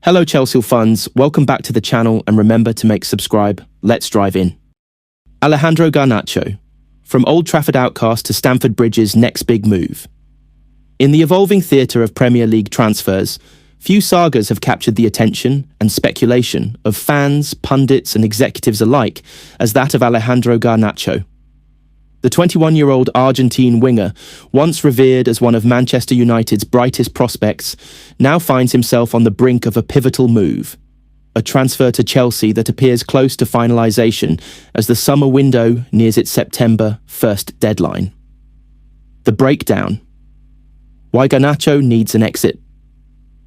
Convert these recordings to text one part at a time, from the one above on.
Hello Chelsea fans, welcome back to the channel and remember to make subscribe. Let's drive in. Alejandro Garnacho, from Old Trafford outcast to Stamford Bridge's next big move. In the evolving theatre of Premier League transfers, few sagas have captured the attention and speculation of fans, pundits and executives alike as that of Alejandro Garnacho. The 21-year-old Argentine winger, once revered as one of Manchester United's brightest prospects, now finds himself on the brink of a pivotal move. A transfer to Chelsea that appears close to finalisation as the summer window nears its September 1st deadline. The breakdown. Why Garnacho needs an exit.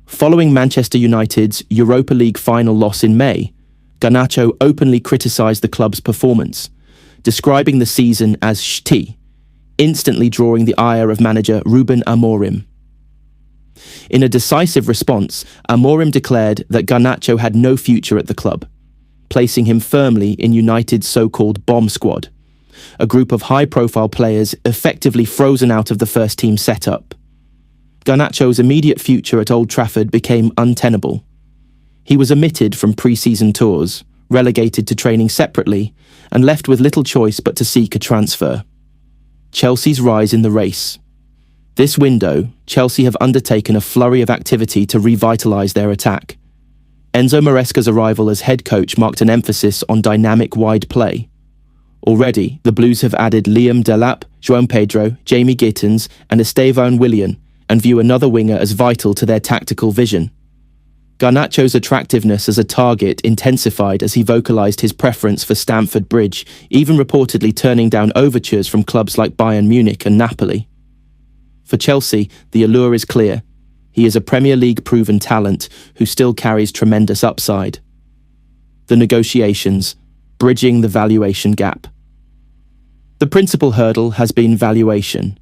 Following Manchester United's Europa League final loss in May, Garnacho openly criticised the club's performance, describing the season as shitty, instantly drawing the ire of manager Ruben Amorim. In a decisive response, Amorim declared that Garnacho had no future at the club, placing him firmly in United's so-called bomb squad, a group of high-profile players effectively frozen out of the first-team setup. Garnacho's immediate future at Old Trafford became untenable. He was omitted from pre-season tours, relegated to training separately, and left with little choice but to seek a transfer. Chelsea's rise in the race. This window, Chelsea have undertaken a flurry of activity to revitalise their attack. Enzo Maresca's arrival as head coach marked an emphasis on dynamic wide play. Already, the Blues have added Liam Delap, João Pedro, Jamie Gittins and Estevan Willian, and view another winger as vital to their tactical vision. Garnacho's attractiveness as a target intensified as he vocalised his preference for Stamford Bridge, even reportedly turning down overtures from clubs like Bayern Munich and Napoli. For Chelsea, the allure is clear. He is a Premier League proven talent who still carries tremendous upside. The negotiations, bridging the valuation gap. The principal hurdle has been valuation.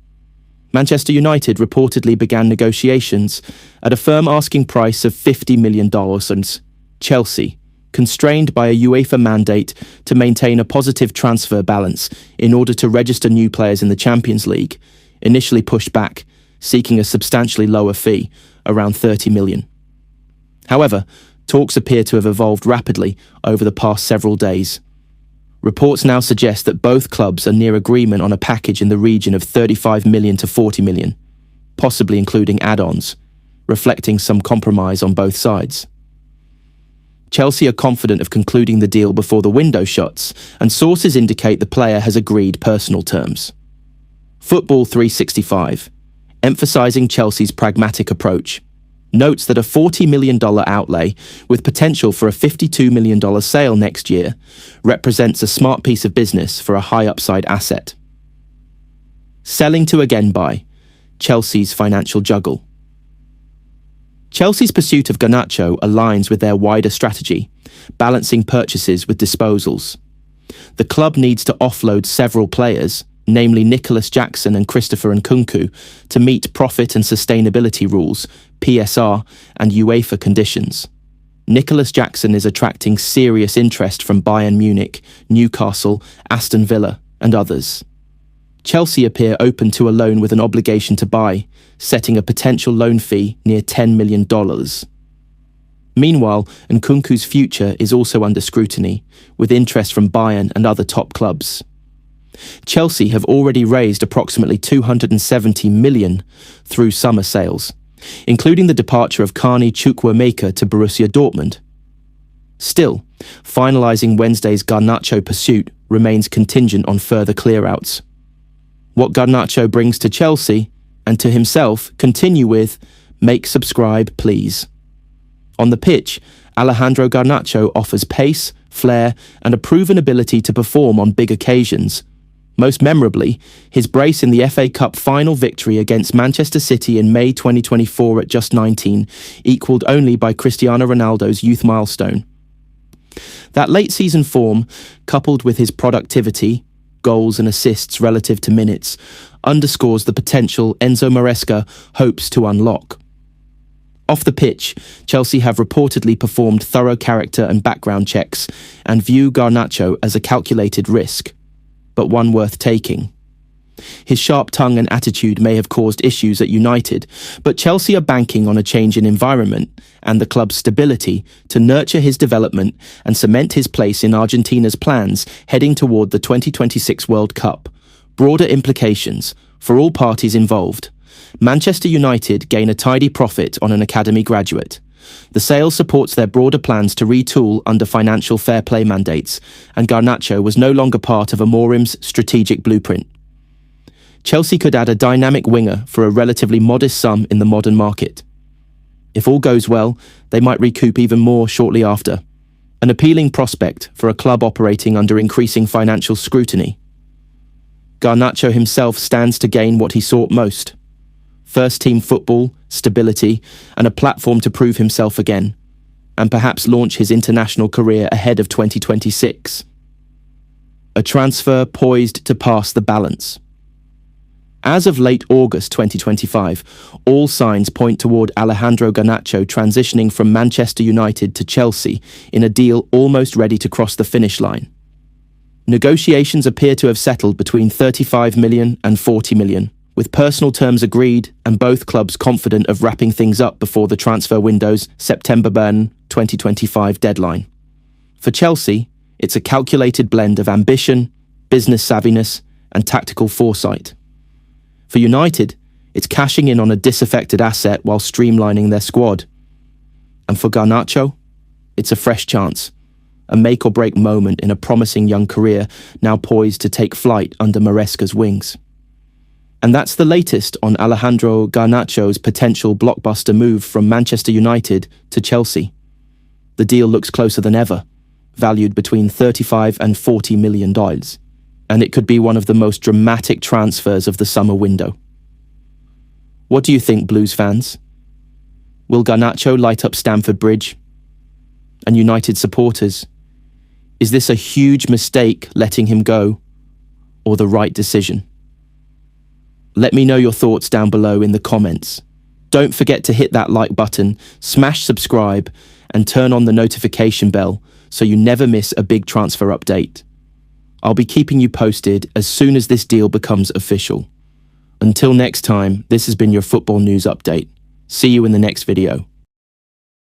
Manchester United reportedly began negotiations at a firm asking price of $50 million, and Chelsea, constrained by a UEFA mandate to maintain a positive transfer balance in order to register new players in the Champions League, initially pushed back, seeking a substantially lower fee, around $30 million. However, talks appear to have evolved rapidly over the past several days. Reports now suggest that both clubs are near agreement on a package in the region of $35 million to $40 million, possibly including add-ons, reflecting some compromise on both sides. Chelsea are confident of concluding the deal before the window shuts, and sources indicate the player has agreed personal terms. Football 365, emphasising Chelsea's pragmatic approach, notes that a $40 million outlay, with potential for a $52 million sale next year, represents a smart piece of business for a high-upside asset. Selling to again buy, Chelsea's financial juggle. Chelsea's pursuit of Garnacho aligns with their wider strategy, balancing purchases with disposals. The club needs to offload several players, namely Nicholas Jackson and Christopher Nkunku, to meet profit and sustainability rules, PSR, and UEFA conditions. Nicholas Jackson is attracting serious interest from Bayern Munich, Newcastle, Aston Villa, and others. Chelsea appear open to a loan with an obligation to buy, setting a potential loan fee near $10 million. Meanwhile, Nkunku's future is also under scrutiny, with interest from Bayern and other top clubs. Chelsea have already raised approximately $270 million through summer sales, including the departure of Carney Chukwuemeka to Borussia Dortmund. Still, finalising Wednesday's Garnacho pursuit remains contingent on further clear-outs. What Garnacho brings to Chelsea, and to himself, continue with, make subscribe please. On the pitch, Alejandro Garnacho offers pace, flair, and a proven ability to perform on big occasions. Most memorably, his brace in the FA Cup final victory against Manchester City in May 2024 at just 19, equalled only by Cristiano Ronaldo's youth milestone. That late-season form, coupled with his productivity, goals and assists relative to minutes, underscores the potential Enzo Maresca hopes to unlock. Off the pitch, Chelsea have reportedly performed thorough character and background checks and view Garnacho as a calculated risk, but one worth taking. His sharp tongue and attitude may have caused issues at United, but Chelsea are banking on a change in environment and the club's stability to nurture his development and cement his place in Argentina's plans heading toward the 2026 World Cup. Broader implications for all parties involved. Manchester United gain a tidy profit on an academy graduate. The sale supports their broader plans to retool under financial fair play mandates, and Garnacho was no longer part of Amorim's strategic blueprint. Chelsea could add a dynamic winger for a relatively modest sum in the modern market. If all goes well, they might recoup even more shortly after. An appealing prospect for a club operating under increasing financial scrutiny. Garnacho himself stands to gain what he sought most: first-team football, stability, and a platform to prove himself again, and perhaps launch his international career ahead of 2026. A transfer poised to pass the balance. As of late August 2025, all signs point toward Alejandro Garnacho transitioning from Manchester United to Chelsea in a deal almost ready to cross the finish line. Negotiations appear to have settled between 35 million and 40 million, with personal terms agreed and both clubs confident of wrapping things up before the transfer window's September-burn 2025 deadline. For Chelsea, it's a calculated blend of ambition, business savviness, and tactical foresight. For United, it's cashing in on a disaffected asset while streamlining their squad. And for Garnacho, it's a fresh chance, a make-or-break moment in a promising young career now poised to take flight under Maresca's wings. And that's the latest on Alejandro Garnacho's potential blockbuster move from Manchester United to Chelsea. The deal looks closer than ever, valued between $35 and $40 million. And it could be one of the most dramatic transfers of the summer window. What do you think, Blues fans? Will Garnacho light up Stamford Bridge? And United supporters, is this a huge mistake letting him go, or the right decision? Let me know your thoughts down below in the comments. Don't forget to hit that like button, smash subscribe, and turn on the notification bell so you never miss a big transfer update. I'll be keeping you posted as soon as this deal becomes official. Until next time, this has been your football news update. See you in the next video.